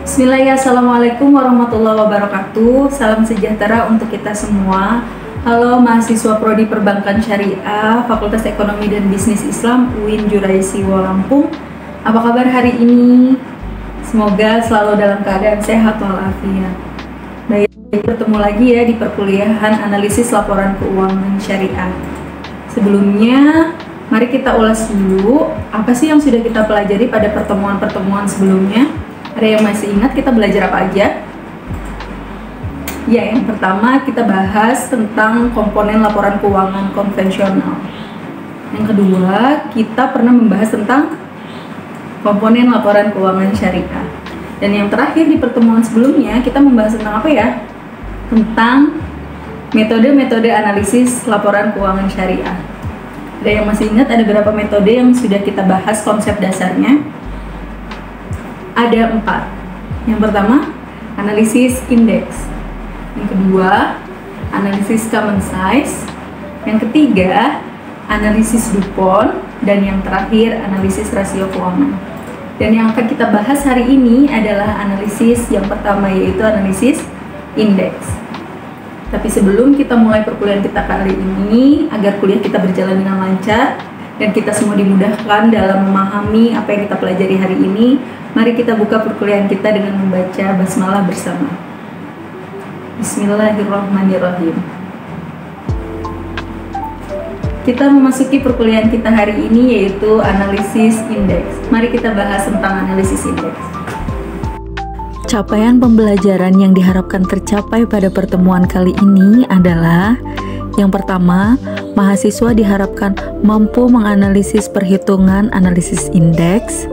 Bismillah, ya, Assalamualaikum warahmatullahi wabarakatuh. Salam sejahtera untuk kita semua. Halo mahasiswa Prodi Perbankan Syariah Fakultas Ekonomi dan Bisnis Islam UIN Juraisiwo Lampung. Apa kabar hari ini? Semoga selalu dalam keadaan sehat walafiat. Baik, bertemu lagi ya di perkuliahan analisis laporan keuangan syariah. Sebelumnya, mari kita ulas dulu apa sih yang sudah kita pelajari pada pertemuan-pertemuan sebelumnya. Ada yang masih ingat kita belajar apa aja? Ya, yang pertama kita bahas tentang komponen laporan keuangan konvensional. Yang kedua, kita pernah membahas tentang komponen laporan keuangan syariah. Dan yang terakhir di pertemuan sebelumnya kita membahas tentang apa ya? Tentang metode-metode analisis laporan keuangan syariah. Ada yang masih ingat ada berapa metode yang sudah kita bahas konsep dasarnya? Ada 4. Yang pertama, analisis indeks. Yang kedua, analisis common size. Yang ketiga, analisis DuPont. Dan yang terakhir, analisis rasio keuangan. Dan yang akan kita bahas hari ini adalah analisis yang pertama, yaitu analisis indeks. Tapi sebelum kita mulai perkuliahan kita kali ini, agar kuliah kita berjalan dengan lancar dan kita semua dimudahkan dalam memahami apa yang kita pelajari hari ini, mari kita buka perkuliahan kita dengan membaca basmalah bersama. Bismillahirrahmanirrahim. Kita memasuki perkuliahan kita hari ini, yaitu analisis indeks. Mari kita bahas tentang analisis indeks. Capaian pembelajaran yang diharapkan tercapai pada pertemuan kali ini adalah: yang pertama, mahasiswa diharapkan mampu menganalisis perhitungan analisis indeks.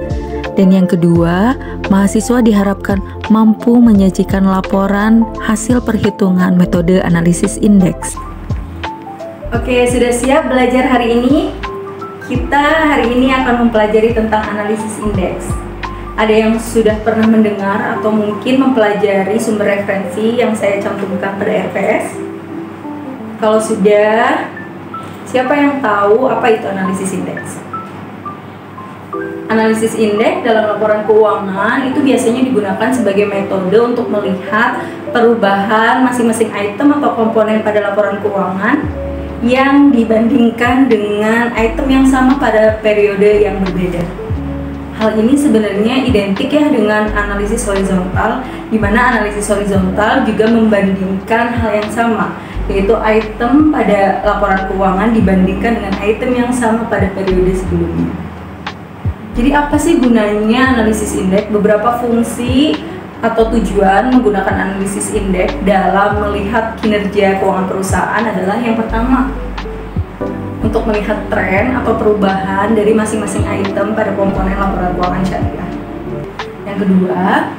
Dan yang kedua, mahasiswa diharapkan mampu menyajikan laporan hasil perhitungan metode analisis indeks. Oke, sudah siap belajar hari ini? Kita hari ini akan mempelajari tentang analisis indeks. Ada yang sudah pernah mendengar atau mungkin mempelajari sumber referensi yang saya cantumkan pada RPS? Kalau sudah, siapa yang tahu apa itu analisis indeks? Analisis indeks dalam laporan keuangan itu biasanya digunakan sebagai metode untuk melihat perubahan masing-masing item atau komponen pada laporan keuangan yang dibandingkan dengan item yang sama pada periode yang berbeda. Hal ini sebenarnya identik ya dengan analisis horizontal, di mana analisis horizontal juga membandingkan hal yang sama, yaitu item pada laporan keuangan dibandingkan dengan item yang sama pada periode sebelumnya. Jadi apa sih gunanya analisis indeks? Beberapa fungsi atau tujuan menggunakan analisis indeks dalam melihat kinerja keuangan perusahaan adalah: yang pertama, untuk melihat tren atau perubahan dari masing-masing item pada komponen laporan keuangan syariah. Yang kedua,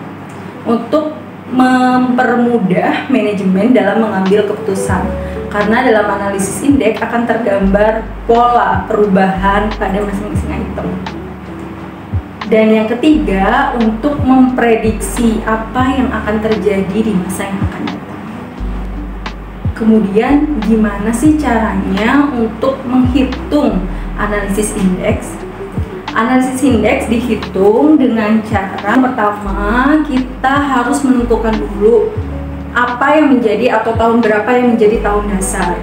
untuk mempermudah manajemen dalam mengambil keputusan, karena dalam analisis indeks akan tergambar pola perubahan pada masing-masing item. Dan yang ketiga, untuk memprediksi apa yang akan terjadi di masa yang akan datang. Kemudian, gimana sih caranya untuk menghitung analisis indeks? Analisis indeks dihitung dengan cara pertama, kita harus menentukan dulu apa yang menjadi atau tahun berapa yang menjadi tahun dasar.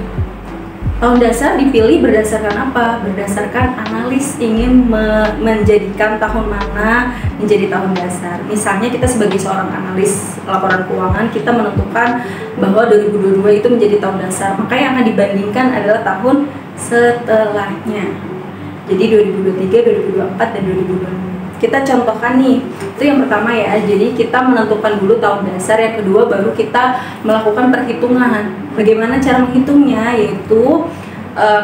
Tahun dasar dipilih berdasarkan apa? Berdasarkan analis ingin menjadikan tahun mana menjadi tahun dasar. Misalnya kita sebagai seorang analis laporan keuangan, kita menentukan bahwa 2022 itu menjadi tahun dasar. Maka yang akan dibandingkan adalah tahun setelahnya. Jadi 2023, 2024, dan 2025. Kita contohkan nih, itu yang pertama ya. Jadi kita menentukan dulu tahun dasar, yang kedua baru kita melakukan perhitungan. Bagaimana cara menghitungnya? Yaitu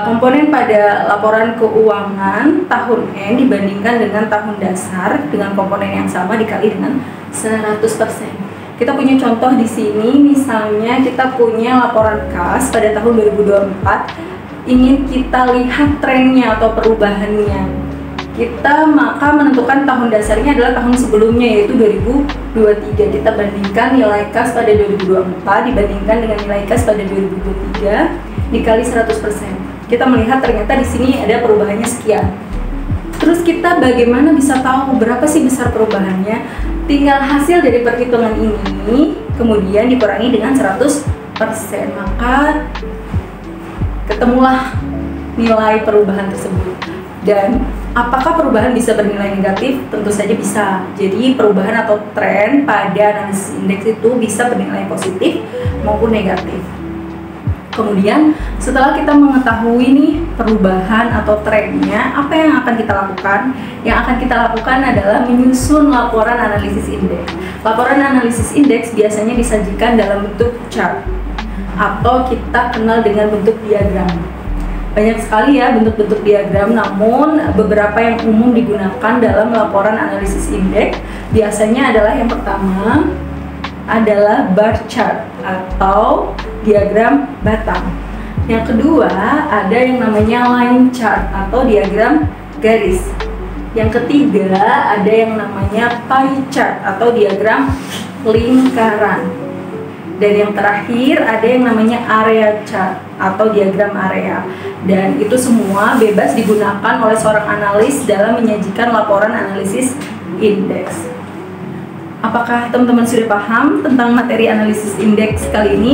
komponen pada laporan keuangan tahun N dibandingkan dengan tahun dasar dengan komponen yang sama dikali dengan 100%. Kita punya contoh di sini, misalnya kita punya laporan kas pada tahun 2024, ingin kita lihat trennya atau perubahannya. Kita maka menentukan tahun dasarnya adalah tahun sebelumnya, yaitu 2023. Kita bandingkan nilai kas pada 2024 dibandingkan dengan nilai kas pada 2023 dikali 100%. Kita melihat ternyata di sini ada perubahannya sekian. Terus kita bagaimana bisa tahu berapa sih besar perubahannya? tinggal hasil dari perhitungan ini kemudian dikurangi dengan 100%, maka ketemulah nilai perubahan tersebut. Dan apakah perubahan bisa bernilai negatif? Tentu saja bisa. Jadi perubahan atau tren pada analisis indeks itu bisa bernilai positif maupun negatif. Kemudian setelah kita mengetahui nih perubahan atau trennya, apa yang akan kita lakukan? Yang akan kita lakukan adalah menyusun laporan analisis indeks. Laporan analisis indeks biasanya disajikan dalam bentuk chart atau kita kenal dengan bentuk diagram. Banyak sekali ya bentuk-bentuk diagram, namun beberapa yang umum digunakan dalam laporan analisis indeks biasanya adalah yang pertama adalah bar chart atau diagram batang. Yang kedua ada yang namanya line chart atau diagram garis. Yang ketiga ada yang namanya pie chart atau diagram lingkaran. Dan yang terakhir ada yang namanya area chart atau diagram area. Dan itu semua bebas digunakan oleh seorang analis dalam menyajikan laporan analisis indeks. Apakah teman-teman sudah paham tentang materi analisis indeks kali ini?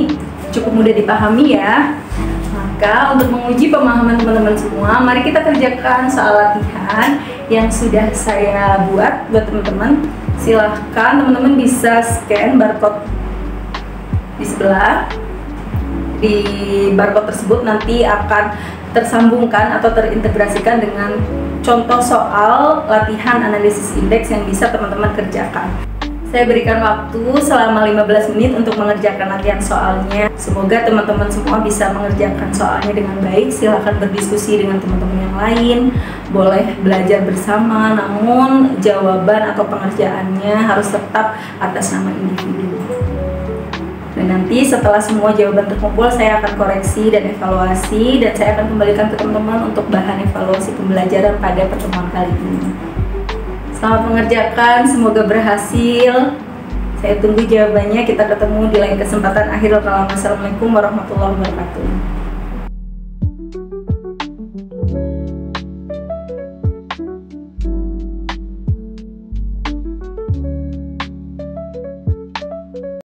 Cukup mudah dipahami ya. Maka untuk menguji pemahaman teman-teman semua, mari kita kerjakan soal latihan yang sudah saya buat teman-teman. Silahkan teman-teman bisa scan barcode di sebelah. Di barcode tersebut nanti akan tersambungkan atau terintegrasikan dengan contoh soal latihan analisis indeks yang bisa teman-teman kerjakan. Saya berikan waktu selama 15 menit untuk mengerjakan latihan soalnya. Semoga teman-teman semua bisa mengerjakan soalnya dengan baik. Silahkan berdiskusi dengan teman-teman yang lain. Boleh belajar bersama, namun jawaban atau pengerjaannya harus tetap atas nama individu. Dan nanti setelah semua jawaban terkumpul, saya akan koreksi dan evaluasi, dan saya akan kembalikan ke teman-teman untuk bahan evaluasi pembelajaran pada pertemuan kali ini. Selamat mengerjakan, semoga berhasil. Saya tunggu jawabannya. Kita ketemu di lain kesempatan. Akhirul kalam. Wassalamualaikum warahmatullahi wabarakatuh.